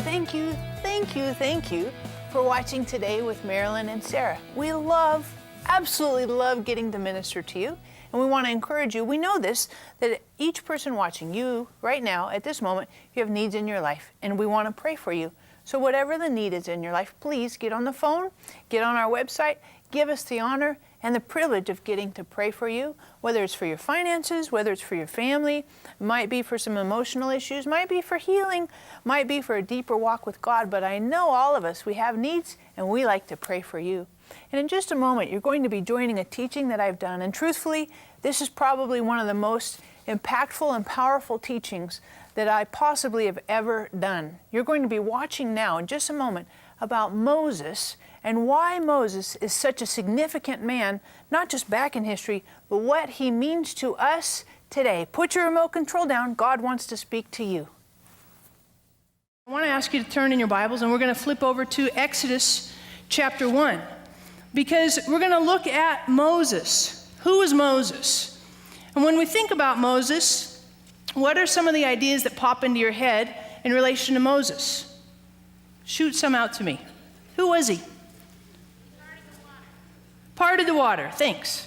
thank you for watching today with Marilyn and Sarah. We absolutely love getting to minister to you, and we want to encourage you. We know this, that each person watching you right now, at this moment, you have needs in your life, and we want to pray for you. So whatever the need is in your life, please get on the phone, get on our website, give us the honor and the privilege of getting to pray for you, whether it's for your finances, whether it's for your family, might be for some emotional issues, might be for healing, might be for a deeper walk with God. But I know all of us, we have needs, and we like to pray for you. And in just a moment, you're going to be joining a teaching that I've done. And truthfully, this is probably one of the most impactful and powerful teachings that I possibly have ever done. You're going to be watching now in just a moment about Moses and why Moses is such a significant man, not just back in history, but what he means to us today. Put your remote control down. God wants to speak to you. I want to ask you to turn in your Bibles, and we're going to flip over to Exodus chapter 1, because we're going to look at Moses. Who is Moses? And when we think about Moses, what are some of the ideas that pop into your head in relation to Moses? Shoot some out to me. Who was he? Parted the water. Thanks.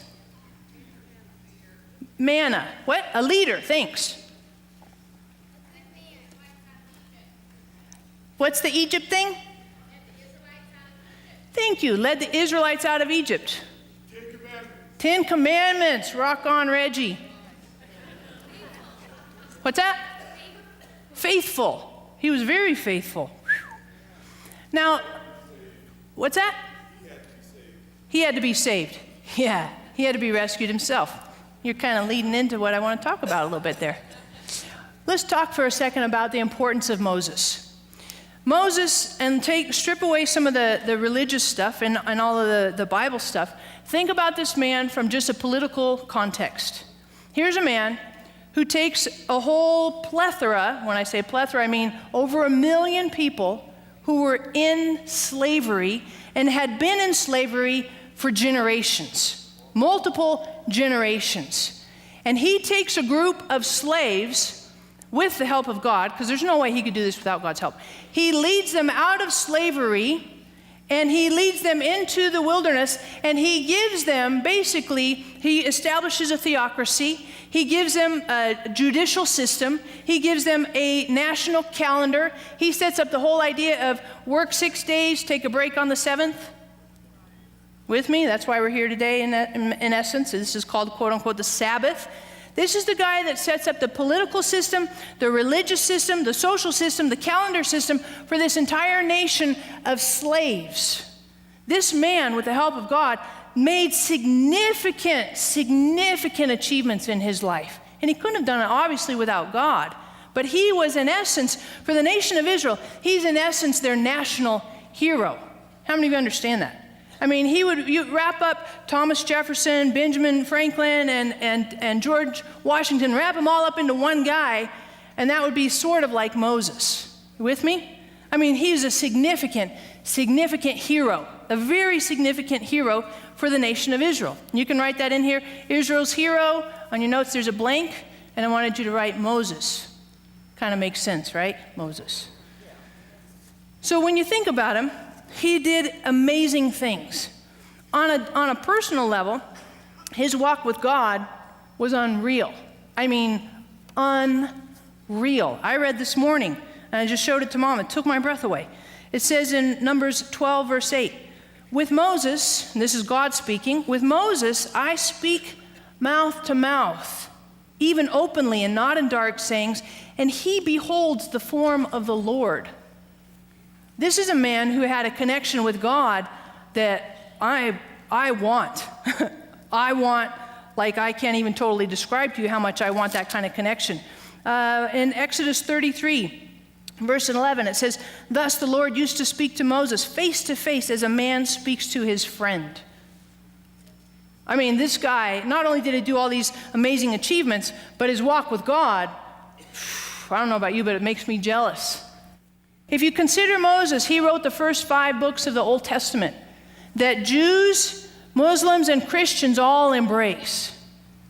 Manna. What? A leader. Thanks. What's the Egypt thing? Thank you. Led the Israelites out of Egypt. 10 Commandments. 10 Commandments. Rock on, Reggie. What's that? Faithful. He was very faithful. Now, what's that? He had to be saved. Yeah, he had to be rescued himself. You're kind of leading into what I want to talk about a little bit there. Let's talk for a second about the importance of Moses. Moses, and strip away some of the religious stuff and all of the Bible stuff. Think about this man from just a political context. Here's a man who takes a whole plethora, when I say plethora, I mean over 1 million people who were in slavery and had been in slavery for generations, multiple generations. And he takes a group of slaves with the help of God, because there's no way he could do this without God's help. He leads them out of slavery, and he leads them into the wilderness, and he gives them, basically, he establishes a theocracy. He gives them a judicial system. He gives them a national calendar. He sets up the whole idea of work 6 days, take a break on the 7th. With me? That's why we're here today in essence. This is called, quote unquote, the Sabbath. This is the guy that sets up the political system, the religious system, the social system, the calendar system for this entire nation of slaves. This man, with the help of God, made significant achievements in his life. And he couldn't have done it, obviously, without God. But he was, in essence, for the nation of Israel, he's, in essence, their national hero. How many of you understand that? I mean, you wrap up Thomas Jefferson, Benjamin Franklin, and George Washington, wrap them all up into one guy, and that would be sort of like Moses. You with me? I mean, he's a significant hero, a very significant hero for the nation of Israel. You can write that in here. Israel's hero. On your notes, there's a blank, and I wanted you to write Moses. Kind of makes sense, right? Moses. So when you think about him, he did amazing things. On a personal level, his walk with God was unreal. I mean, unreal. I read this morning, and I just showed it to Mom. It took my breath away. It says in Numbers 12, verse 8, with Moses, and this is God speaking, with Moses I speak mouth to mouth, even openly and not in dark sayings, and he beholds the form of the Lord. This is a man who had a connection with God that I want. I want, like I can't even totally describe to you how much I want that kind of connection. In Exodus 33, verse 11, it says, thus the Lord used to speak to Moses face to face as a man speaks to his friend. I mean, this guy, not only did he do all these amazing achievements, but his walk with God, I don't know about you, but it makes me jealous. If you consider Moses, he wrote the first 5 books of the Old Testament that Jews, Muslims, and Christians all embrace.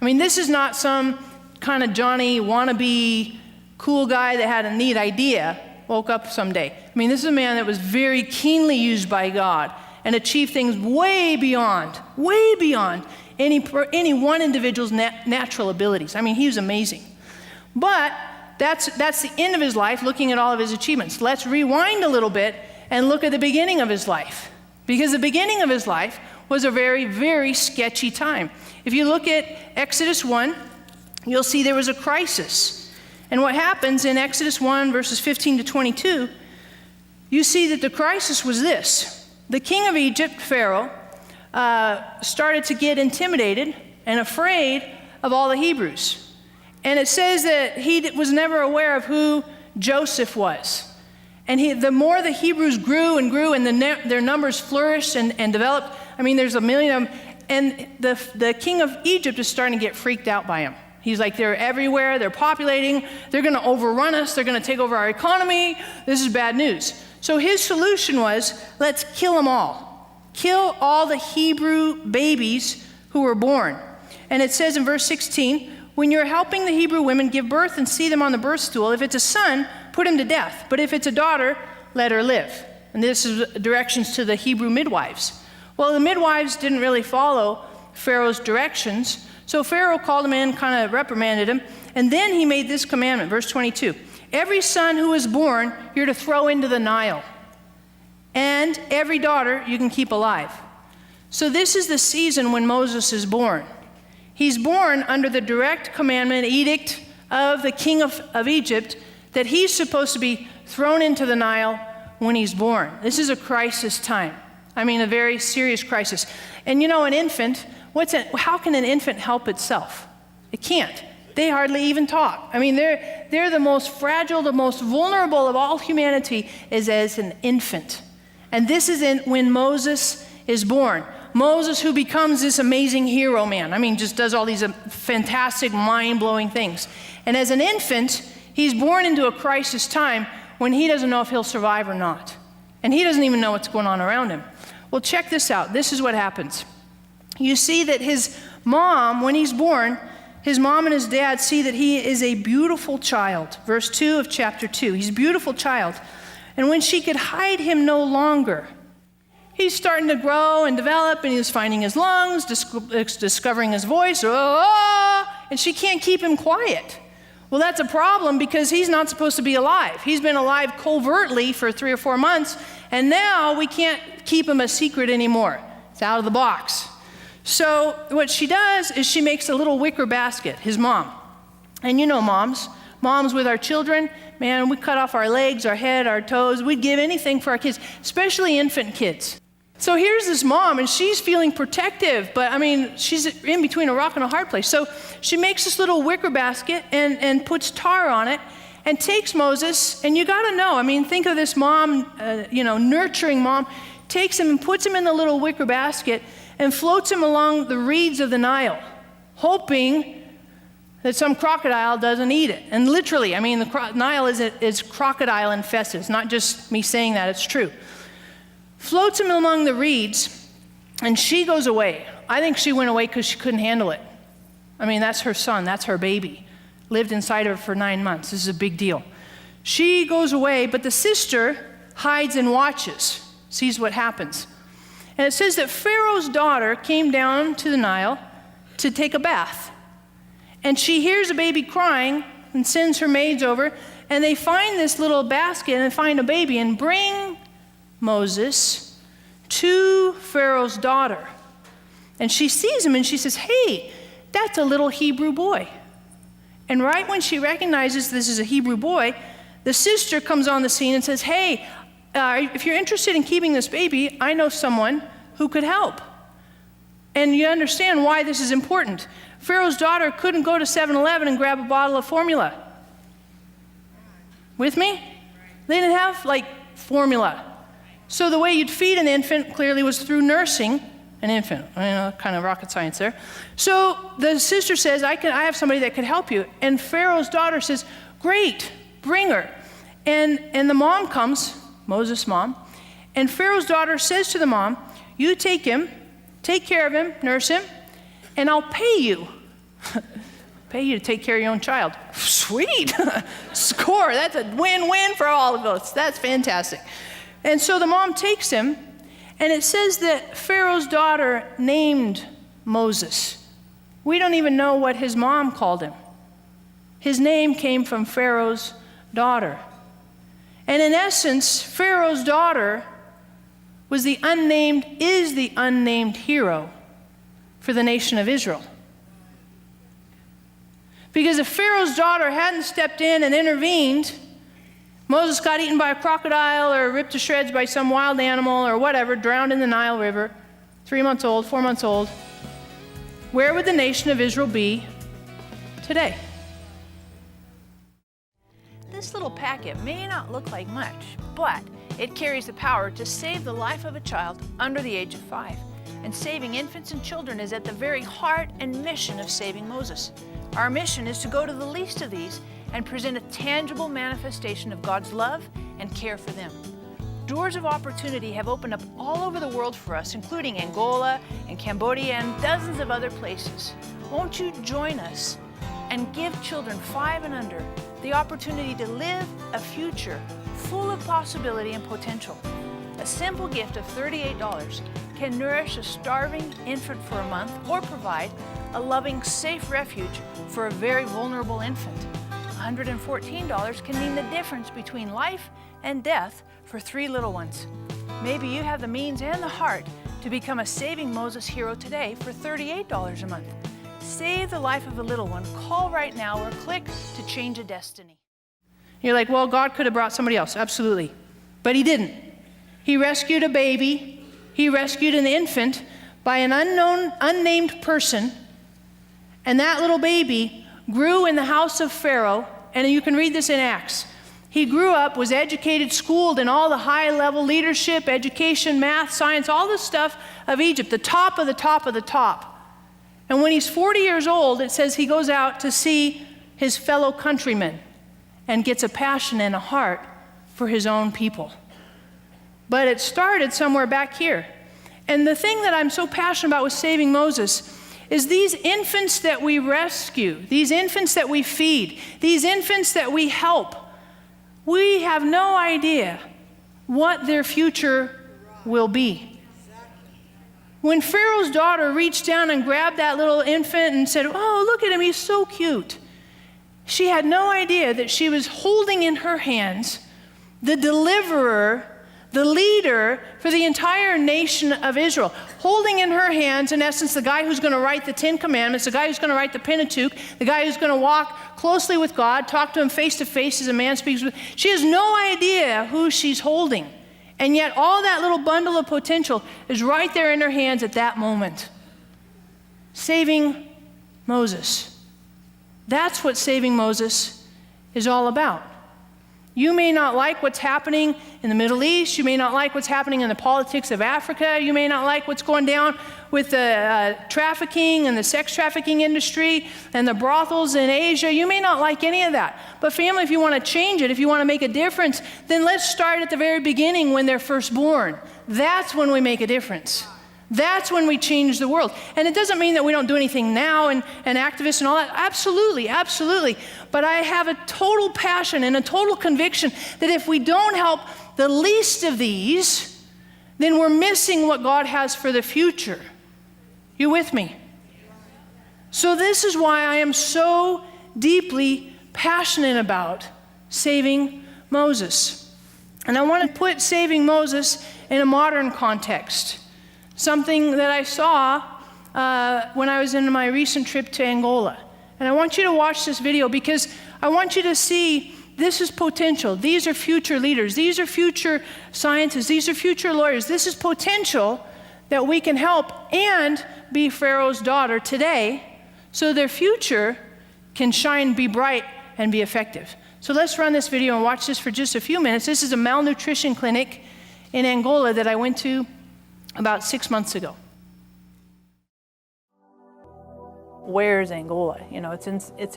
I mean, this is not some kind of Johnny wannabe cool guy that had a neat idea. woke up someday. I mean, this is a man that was very keenly used by God and achieved things way beyond any one individual's natural abilities. I mean, he was amazing. But that's the end of his life, looking at all of his achievements. Let's rewind a little bit and look at the beginning of his life. Because the beginning of his life was a very, very sketchy time. If you look at Exodus 1, you'll see there was a crisis. And what happens in Exodus 1, verses 15 to 22, you see that the crisis was this. The king of Egypt, Pharaoh, started to get intimidated and afraid of all the Hebrews. And it says that he was never aware of who Joseph was. And the more the Hebrews grew and grew and their numbers flourished and developed, I mean, there's a million of them, and the king of Egypt is starting to get freaked out by him. He's like, they're everywhere, they're populating, they're going to overrun us, they're going to take over our economy, this is bad news. So his solution was, let's kill them all. Kill all the Hebrew babies who were born. And it says in verse 16, when you're helping the Hebrew women give birth and see them on the birth stool, if it's a son, put him to death. But if it's a daughter, let her live. And this is directions to the Hebrew midwives. Well, the midwives didn't really follow Pharaoh's directions. So Pharaoh called him in, kind of reprimanded him. And then he made this commandment, verse 22. Every son who is born, you're to throw into the Nile. And every daughter you can keep alive. So this is the season when Moses is born. He's born under the direct commandment, edict of the king of Egypt, that he's supposed to be thrown into the Nile when he's born. This is a crisis time. I mean, a very serious crisis. And you know, an infant, how can an infant help itself? It can't. They hardly even talk. I mean, they're the most fragile, the most vulnerable of all humanity is as an infant. And this is when Moses is born. Moses, who becomes this amazing hero man. I mean, just does all these fantastic, mind-blowing things. And as an infant, he's born into a crisis time when he doesn't know if he'll survive or not. And he doesn't even know what's going on around him. Well, check this out. This is what happens. You see that his mom, when he's born, his mom and his dad see that he is a beautiful child. Verse 2 of chapter 2. He's a beautiful child. And when she could hide him no longer, he's starting to grow and develop, and he's finding his lungs, discovering his voice, and she can't keep him quiet. Well, that's a problem because he's not supposed to be alive. He's been alive covertly for 3 or 4 months, and now we can't keep him a secret anymore. It's out of the box. So what she does is she makes a little wicker basket, his mom. And you know moms with our children, man, we cut off our legs, our head, our toes. We'd give anything for our kids, especially infant kids. So here's this mom, and she's feeling protective, but I mean, she's in between a rock and a hard place. So she makes this little wicker basket and puts tar on it and takes Moses, and you gotta know, I mean, think of this mom, nurturing mom, takes him and puts him in the little wicker basket and floats him along the reeds of the Nile, hoping that some crocodile doesn't eat it. And literally, I mean, the Nile is crocodile infested. It's not just me saying that, it's true. Floats him among the reeds, and she goes away. I think she went away because she couldn't handle it. I mean, that's her son, that's her baby. Lived inside of her for 9 months. This is a big deal. She goes away, but the sister hides and watches, sees what happens. And it says that Pharaoh's daughter came down to the Nile to take a bath. And she hears a baby crying and sends her maids over, and they find this little basket and find a baby and bring Moses to Pharaoh's daughter. And she sees him and she says, hey, that's a little Hebrew boy. And right when she recognizes this is a Hebrew boy, the sister comes on the scene and says, hey, if you're interested in keeping this baby, I know someone who could help. And you understand why this is important. Pharaoh's daughter couldn't go to 7-Eleven and grab a bottle of formula. With me? They didn't have formula. So the way you'd feed an infant clearly was through nursing an infant. Kind of rocket science there. So the sister says, I have somebody that could help you. And Pharaoh's daughter says, great, bring her. And the mom comes, Moses' mom, and Pharaoh's daughter says to the mom, you take him, take care of him, nurse him, and I'll pay you. pay you to take care of your own child. Sweet. Score. That's a win-win for all of us. That's fantastic. And so the mom takes him, and it says that Pharaoh's daughter named Moses. We don't even know what his mom called him. His name came from Pharaoh's daughter. And in essence, Pharaoh's daughter is the unnamed hero for the nation of Israel. Because if Pharaoh's daughter hadn't stepped in and intervened, Moses got eaten by a crocodile or ripped to shreds by some wild animal or whatever, drowned in the Nile River, 3 months old, 4 months old, where would the nation of Israel be today? This little packet may not look like much, but it carries the power to save the life of a child under the age of 5. And saving infants and children is at the very heart and mission of Saving Moses. Our mission is to go to the least of these and present a tangible manifestation of God's love and care for them. Doors of opportunity have opened up all over the world for us, including Angola and Cambodia and dozens of other places. Won't you join us and give children 5 and under the opportunity to live a future full of possibility and potential? A simple gift of $38 can nourish a starving infant for a month or provide a loving, safe refuge for a very vulnerable infant. $114 can mean the difference between life and death for 3 little ones. Maybe you have the means and the heart to become a Saving Moses hero today for $38 a month. Save the life of a little one. Call right now or click to change a destiny. You're like, well, God could have brought somebody else. Absolutely. But he didn't. He rescued a baby. He rescued an infant by an unknown, unnamed person. And that little baby grew in the house of Pharaoh. And you can read this in Acts. He grew up, was educated, schooled in all the high-level leadership, education, math, science, all the stuff of Egypt, the top of the top of the top. And when he's 40 years old, it says he goes out to see his fellow countrymen and gets a passion and a heart for his own people. But it started somewhere back here. And the thing that I'm so passionate about with Saving Moses is these infants that we rescue, these infants that we feed, these infants that we help, we have no idea what their future will be. When Pharaoh's daughter reached down and grabbed that little infant and said, "Oh, look at him, he's so cute," she had no idea that she was holding in her hands the deliverer, the leader for the entire nation of Israel. Holding in her hands, in essence, the guy who's going to write the 10 Commandments, the guy who's going to write the Pentateuch, the guy who's going to walk closely with God, talk to him face to face as a man speaks with. She has no idea who she's holding. And yet all that little bundle of potential is right there in her hands at that moment. Saving Moses. That's what Saving Moses is all about. You may not like what's happening in the Middle East. You may not like what's happening in the politics of Africa. You may not like what's going down with the trafficking and the sex trafficking industry and the brothels in Asia. You may not like any of that. But family, if you want to change it, if you want to make a difference, then let's start at the very beginning when they're first born. That's when we make a difference. That's when we change the world. And it doesn't mean that we don't do anything now and activists and all that. Absolutely, absolutely. But I have a total passion and a total conviction that if we don't help the least of these, then we're missing what God has for the future. You with me? So this is why I am so deeply passionate about Saving Moses. And I want to put Saving Moses in a modern context. Something that I saw when I was in my recent trip to Angola. And I want you to watch this video because I want you to see this is potential. These are future leaders. These are future scientists. These are future lawyers. This is potential that we can help and be Pharaoh's daughter today so their future can shine, be bright, and be effective. So let's run this video and watch this for just a few minutes. This is a malnutrition clinic in Angola that I went to about 6 months ago. Where's Angola? You know, it's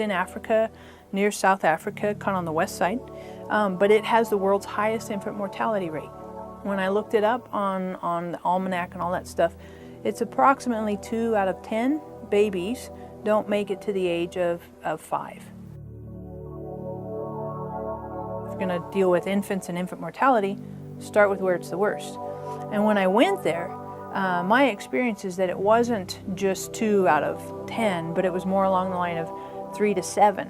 in Africa, near South Africa, kind of on the west side, but it has the world's highest infant mortality rate. When I looked it up on the almanac and all that stuff, it's approximately 2 out of 10 babies don't make it to the age of 5. If you're going to deal with infants and infant mortality, start with where it's the worst. And when I went there, my experience is that it wasn't just 2 out of 10, but it was more along the line of 3 to 7.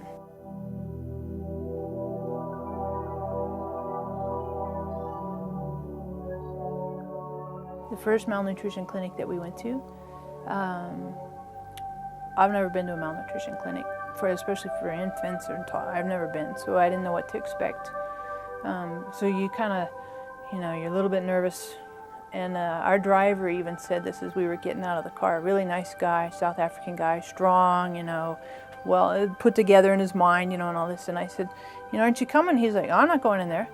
The first malnutrition clinic that we went to, I've never been to a malnutrition clinic, especially for infants or I've never been, so I didn't know what to expect. So you kind of, you're a little bit nervous. And our driver even said this as we were getting out of the car. Really nice guy, South African guy, strong, well put together in his mind, and all this. And I said, aren't you coming? He's like, I'm not going in there.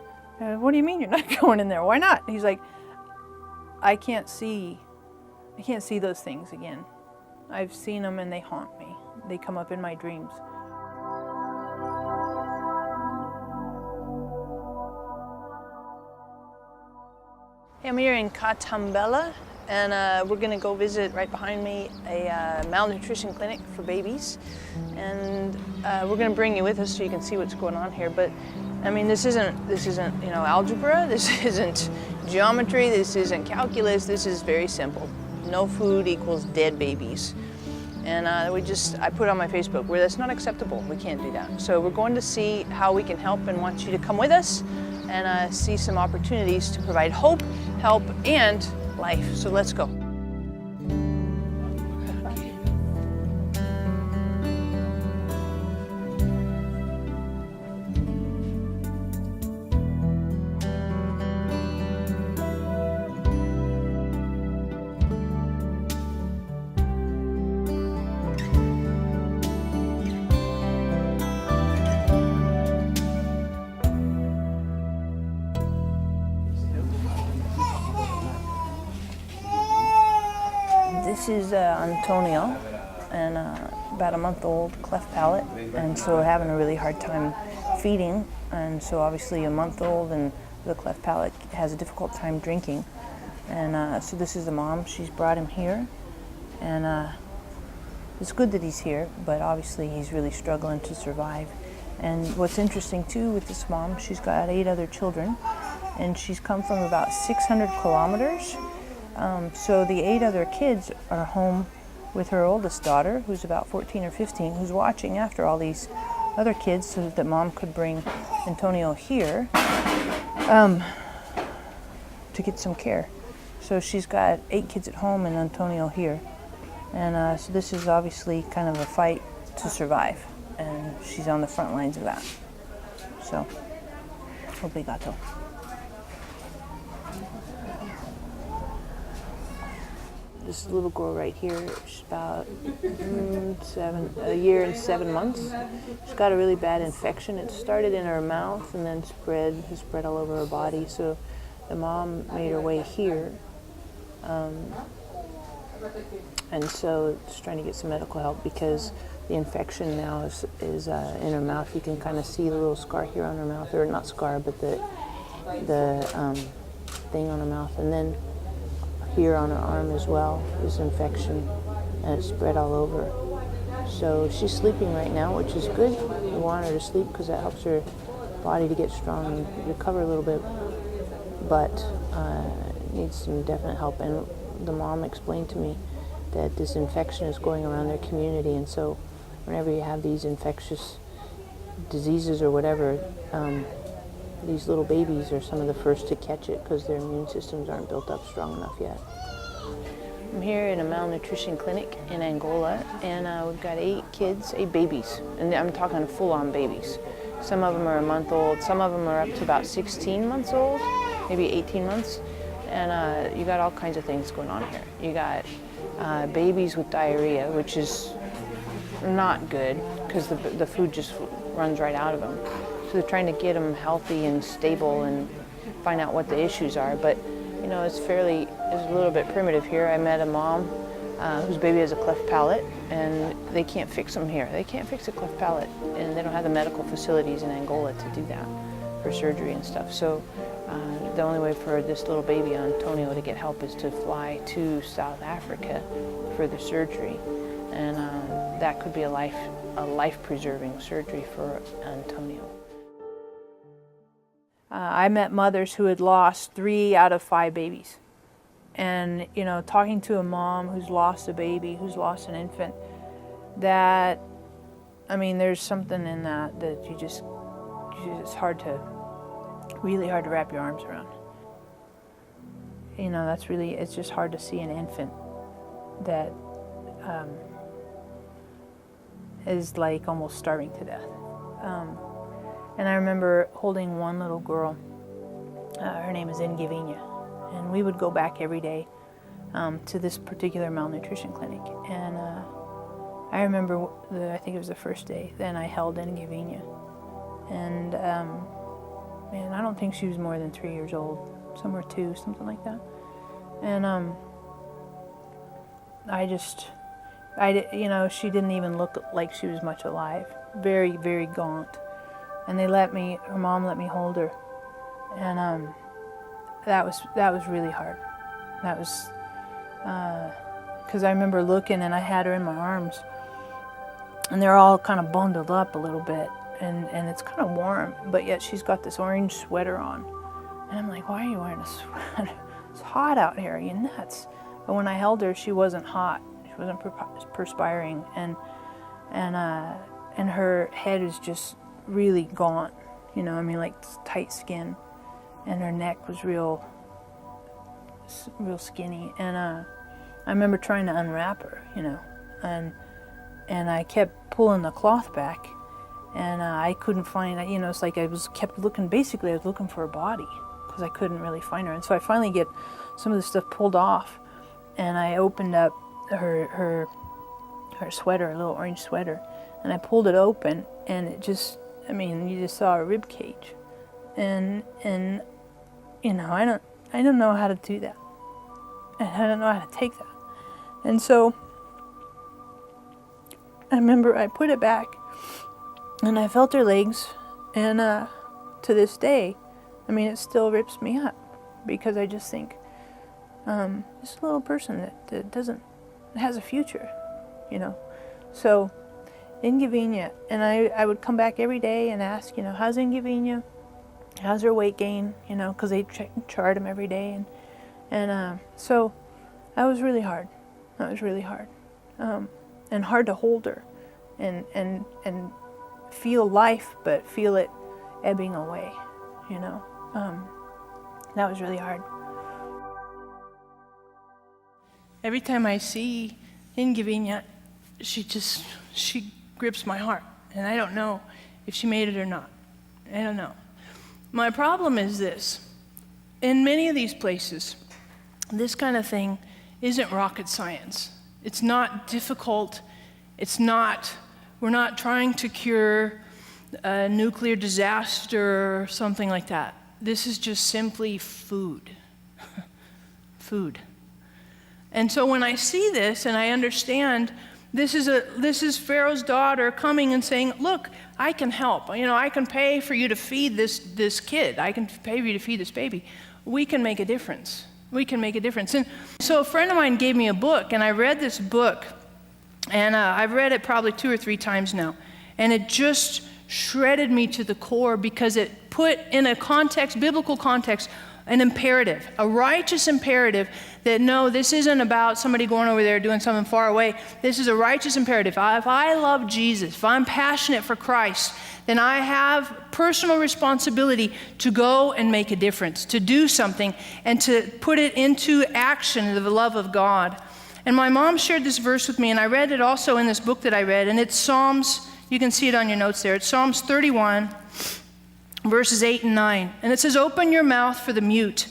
What do you mean you're not going in there? Why not? He's like, I can't see those things again. I've seen them and they haunt me. They come up in my dreams. I'm here in Katambela, and we're going to go visit right behind me a malnutrition clinic for babies. And we're going to bring you with us so you can see what's going on here. But I mean, this isn't algebra. This isn't geometry. This isn't calculus. This is very simple. No food equals dead babies. And I put on my Facebook where that's not acceptable. We can't do that. So we're going to see how we can help and want you to come with us and see some opportunities to provide hope, help, and life. So let's go. This is Antonio, and about a month old, cleft palate, and so having a really hard time feeding, and so obviously a month old and the cleft palate has a difficult time drinking, and so this is the mom. She's brought him here, and it's good that he's here, but obviously he's really struggling to survive. And what's interesting too with this mom, she's got 8 other children, and she's come from about 600 kilometers. So the 8 other kids are home with her oldest daughter, who's about 14 or 15, who's watching after all these other kids so that mom could bring Antonio here to get some care. So she's got 8 kids at home and Antonio here. And so this is obviously kind of a fight to survive. And she's on the front lines of that. So, obrigado. This little girl right here, she's about a year and 7 months. She's got a really bad infection. It started in her mouth and then has spread all over her body. So the mom made her way here. And so it's trying to get some medical help because the infection now is in her mouth. You can kind of see the little scar here on her mouth, or not scar, but the thing on her mouth. And then here on her arm as well is infection, and it's spread all over. So she's sleeping right now, which is good. We want her to sleep because that helps her body to get strong and recover a little bit, but needs some definite help. And the mom explained to me that this infection is going around their community, and so whenever you have these infectious diseases or whatever, these little babies are some of the first to catch it because their immune systems aren't built up strong enough yet. I'm here in a malnutrition clinic in Angola, and we've got 8 kids, 8 babies, and I'm talking full-on babies. Some of them are a month old, some of them are up to about 16 months old, maybe 18 months, and you got all kinds of things going on here. You got babies with diarrhea, which is not good because the food just runs right out of them. So they're trying to get them healthy and stable and find out what the issues are. But it's a little bit primitive here. I met a mom whose baby has a cleft palate, and they can't fix them here. They can't fix a cleft palate, and they don't have the medical facilities in Angola to do that for surgery and stuff. So the only way for this little baby Antonio to get help is to fly to South Africa for the surgery. And that could be a life-preserving surgery for Antonio. I met mothers who had lost 3 out of 5 babies. And, you know, talking to a mom who's lost a baby, who's lost an infant, that, I mean, there's something in that it's really hard to wrap your arms around. You know, it's just hard to see an infant that is like almost starving to death. And I remember holding one little girl, her name is Ingevina, and we would go back every day to this particular malnutrition clinic. And I remember, I think it was the first day, then I held Ingevina. And man, I don't think she was more than 3 years old, somewhere 2, something like that. And you know, she didn't even look like she was much alive, very, very gaunt. And her mom let me hold her. And that was really hard. That was, because I remember looking and I had her in my arms and they're all kind of bundled up a little bit and it's kind of warm, but yet she's got this orange sweater on. And I'm like, why are you wearing a sweater? It's hot out here, are you nuts? But when I held her, she wasn't hot. She wasn't perspiring, and her head is just really gaunt, you know, I mean, like tight skin, and her neck was real skinny. And I remember trying to unwrap her, you know, and I kept pulling the cloth back, and I couldn't find, you know, it's like I was looking for a body because I couldn't really find her. And so I finally get some of the stuff pulled off, and I opened up her sweater, a little orange sweater, and I pulled it open, and it just, I mean, you just saw a rib cage, and you know, I don't know how to do that, and I don't know how to take that. And so I remember I put it back, and I felt her legs, and to this day, I mean, it still rips me up, because I just think, this little person that has a future, you know. So Ingevina, and I would come back every day and ask, you know, how's Ingevina? How's her weight gain? You know, because they chart them every day, and so that was really hard. That was really hard, and hard to hold her, and feel life, but feel it ebbing away, you know. That was really hard. Every time I see Ingevina, she grips my heart, and I don't know if she made it or not. I don't know. My problem is this. In many of these places, this kind of thing isn't rocket science. It's not difficult. We're not trying to cure a nuclear disaster or something like that. This is just simply food. Food. And so when I see this and I understand this is Pharaoh's daughter coming and saying, look, I can help. You know, I can pay for you to feed this kid. I can pay for you to feed this baby. We can make a difference. We can make a difference. And so a friend of mine gave me a book, and I read this book, and I've read it probably 2 or 3 times now, and it just shredded me to the core, because it put in a context, biblical context, an imperative, a righteous imperative that no, this isn't about somebody going over there doing something far away. This is a righteous imperative. If I love Jesus, if I'm passionate for Christ, then I have personal responsibility to go and make a difference, to do something, and to put it into action, the love of God. And my mom shared this verse with me, and I read it also in this book that I read, and it's Psalms, you can see it on your notes there. It's Psalms 31, verses 8 and 9. And it says, open your mouth for the mute,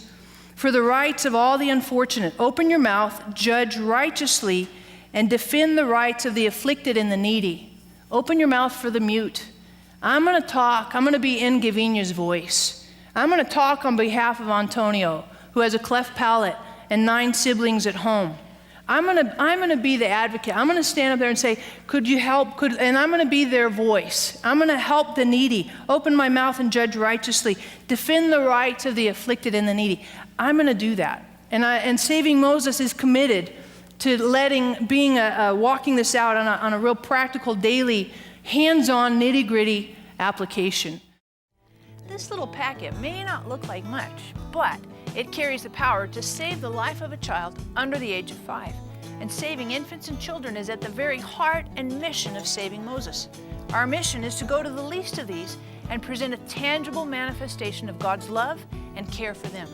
for the rights of all the unfortunate. Open your mouth, judge righteously, and defend the rights of the afflicted and the needy. Open your mouth for the mute. I'm going to talk. I'm going to be Ingevina's voice. I'm going to talk on behalf of Antonio, who has a cleft palate and 9 siblings at home. I'm going to be the advocate. I'm going to stand up there and say, could you help? And I'm going to be their voice. I'm going to help the needy. Open my mouth and judge righteously. Defend the rights of the afflicted and the needy. I'm going to do that. And Saving Moses is committed to walking this out on a real practical, daily, hands-on, nitty-gritty application. This little packet may not look like much, but it carries the power to save the life of a child under the age of 5. And saving infants and children is at the very heart and mission of Saving Moses. Our mission is to go to the least of these and present a tangible manifestation of God's love and care for them.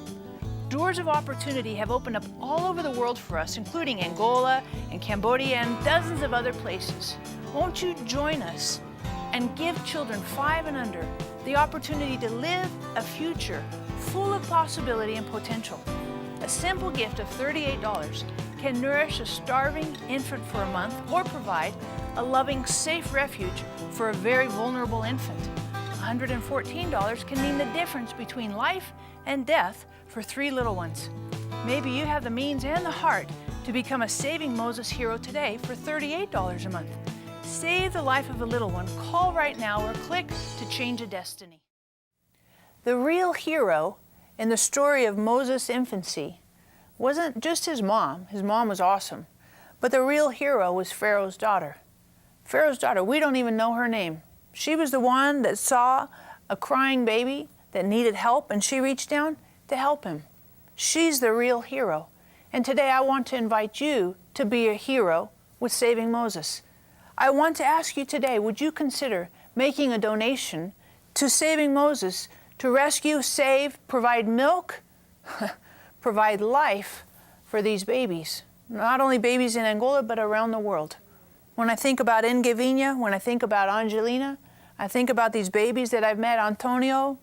Doors of opportunity have opened up all over the world for us, including Angola and Cambodia and dozens of other places. Won't you join us and give children 5 and under the opportunity to live a future full of possibility and potential? A simple gift of $38 can nourish a starving infant for a month or provide a loving, safe refuge for a very vulnerable infant. $114 can mean the difference between life and death for 3 little ones. Maybe you have the means and the heart to become a Saving Moses hero today for $38 a month. Save the life of a little one. Call right now or click to change a destiny. The real hero in the story of Moses' infancy wasn't just his mom. His mom was awesome. But the real hero was Pharaoh's daughter. Pharaoh's daughter, we don't even know her name. She was the one that saw a crying baby that needed help, and she reached down to help him. She's the real hero. And today I want to invite you to be a hero with Saving Moses. I want to ask you today, would you consider making a donation to Saving Moses to rescue, save, provide milk, provide life for these babies? Not only babies in Angola, but around the world. When I think about Ngavinha, when I think about Angelina, I think about these babies that I've met, Antonio,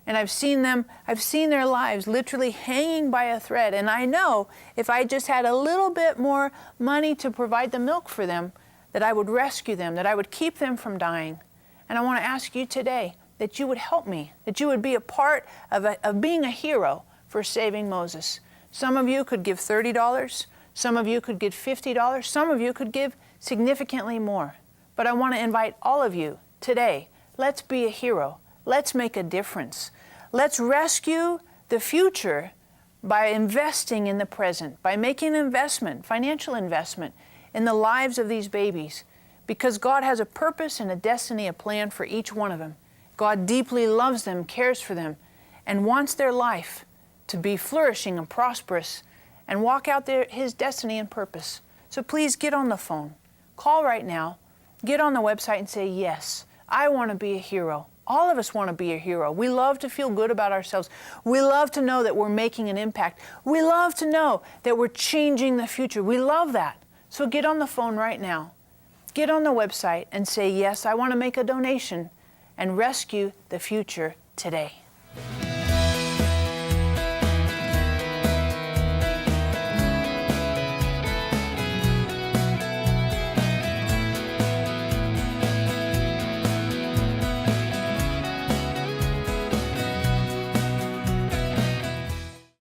and I've seen their lives literally hanging by a thread. And I know if I just had a little bit more money to provide the milk for them, that I would rescue them, that I would keep them from dying. And I want to ask you today that you would help me, that you would be a part of being a hero for Saving Moses. Some of you could give $30, some of you could give $50, some of you could give significantly more. But I want to invite all of you today, let's be a hero. Let's make a difference. Let's rescue the future by investing in the present, by making an investment, financial investment, in the lives of these babies. Because God has a purpose and a destiny, a plan for each one of them. God deeply loves them, cares for them, and wants their life to be flourishing and prosperous and walk out His destiny and purpose. So please get on the phone. Call right now. Get on the website and say, yes, I want to be a hero. All of us want to be a hero. We love to feel good about ourselves. We love to know that we're making an impact. We love to know that we're changing the future. We love that. So get on the phone right now. Get on the website and say, yes, I want to make a donation and rescue the future today.